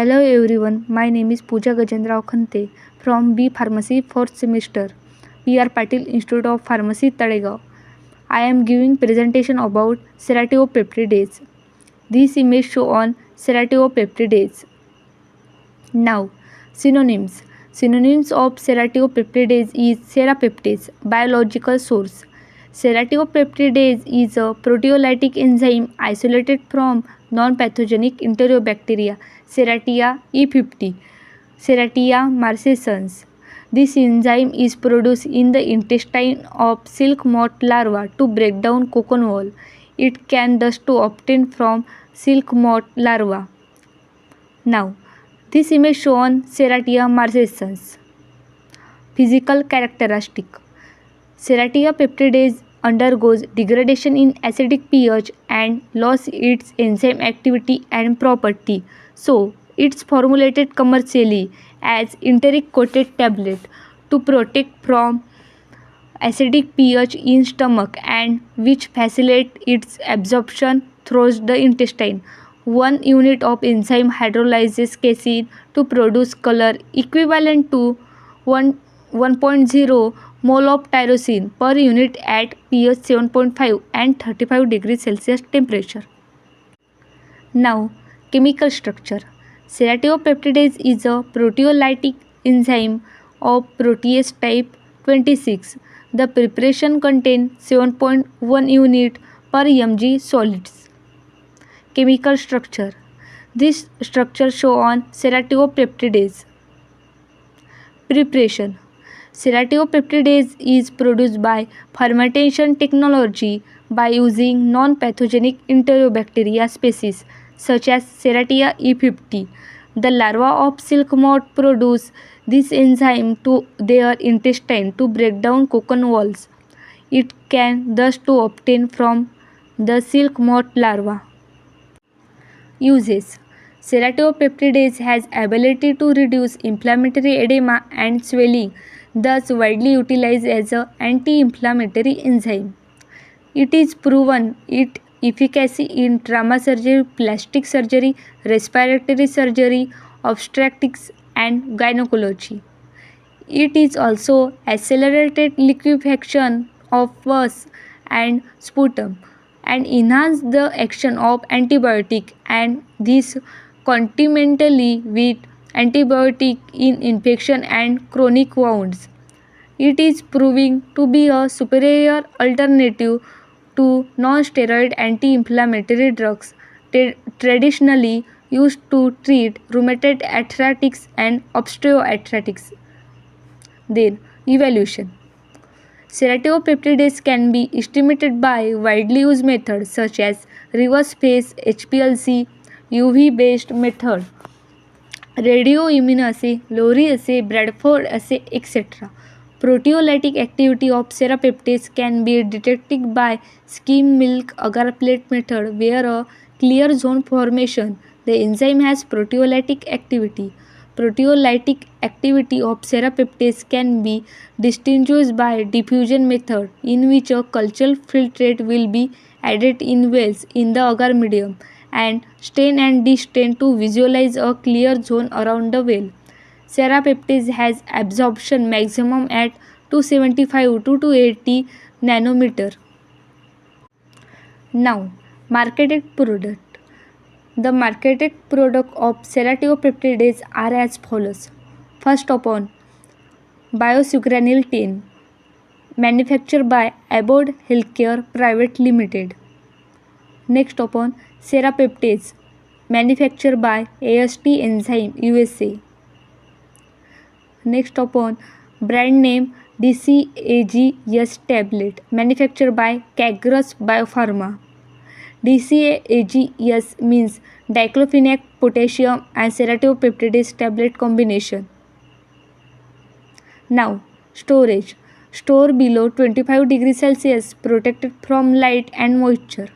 Hello everyone, my name is Pooja Gajendrao Khante from B Pharmacy 4th semester, PR Patil Institute of Pharmacy, Talegaon. I am giving presentation about ceratopeptidase. This image show on ceratopeptidase. Now, synonyms. Synonyms of ceratopeptidase is serapeptase, biological source. Ceratopeptidase is a proteolytic enzyme isolated from non-pathogenic enterobacteria, Serratia E50, Serratia marcescens. This enzyme is produced in the intestine of silk moth larva to break down cocoon wall. It can thus to obtain from silk moth larva. Now, this image shown Serratia marcescens. Physical characteristic. Serratia peptidase undergoes degradation in acidic pH and loss its enzyme activity and property. So, it's formulated commercially as enteric coated tablet to protect from acidic pH in stomach and which facilitate its absorption through the intestine. 1 unit of enzyme hydrolyzes casein to produce color equivalent to 1.0 mole of tyrosine per unit at pH 7.5 and 35 degrees Celsius temperature. Now, chemical structure. Ceratopeptidase is a proteolytic enzyme of protease type 26. The preparation contains 7.1 unit per mg solids. Chemical structure. This structure shown on ceratopeptidase. Preparation. Ceratopeptidase is produced by fermentation technology by using non-pathogenic enterobacteria species such as Serratia E50. The larva of silk moth produce this enzyme to their intestine to break down cocoon walls. It can thus to obtain from the silk moth larva. Uses. Ceratopeptidase has ability to reduce inflammatory edema and swelling, thus widely utilized as an anti-inflammatory enzyme. It is proven its efficacy in trauma surgery, plastic surgery, respiratory surgery, obstetrics and gynecology. It is also accelerated liquefaction of pus and sputum and enhance the action of antibiotic, and this concomitantly with antibiotic in infection and chronic wounds. It is proving to be a superior alternative to non-steroid anti-inflammatory drugs traditionally used to treat rheumatoid arthritis and osteoarthritis. Then, evaluation. Ceratopeptidase can be estimated by widely used methods such as reverse phase HPLC, UV-based method, radioimmunoassay, Lowry assay, Bradford assay, etc. Proteolytic activity of serapeptase can be detected by skim milk agar plate method where a clear zone formation. The enzyme has proteolytic activity. Proteolytic activity of serapeptase can be distinguished by diffusion method in which a cultural filtrate will be added in wells in the agar medium and stain and destain to visualize a clear zone around the well. Serapeptase has absorption maximum at 275 to 280 nanometer. Now, marketed product. The marketed product of ceratopeptidase are as follows. First upon, Biosucranil 10, manufactured by Abbott Healthcare Private Limited. Next upon, Serapeptase, manufactured by AST Enzyme USA. Next upon, brand name DCAGS tablet, manufactured by Cagrus Biopharma. DCAGS means diclofenac potassium and ceratopeptidase tablet combination. Now, storage. Store below 25 degrees Celsius, protected from light and moisture.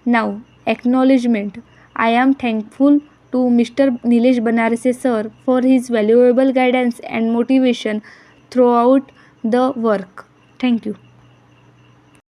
Now, acknowledgement. I am thankful to Mr. Nilesh Banarse sir for his valuable guidance and motivation throughout the work. Thank you.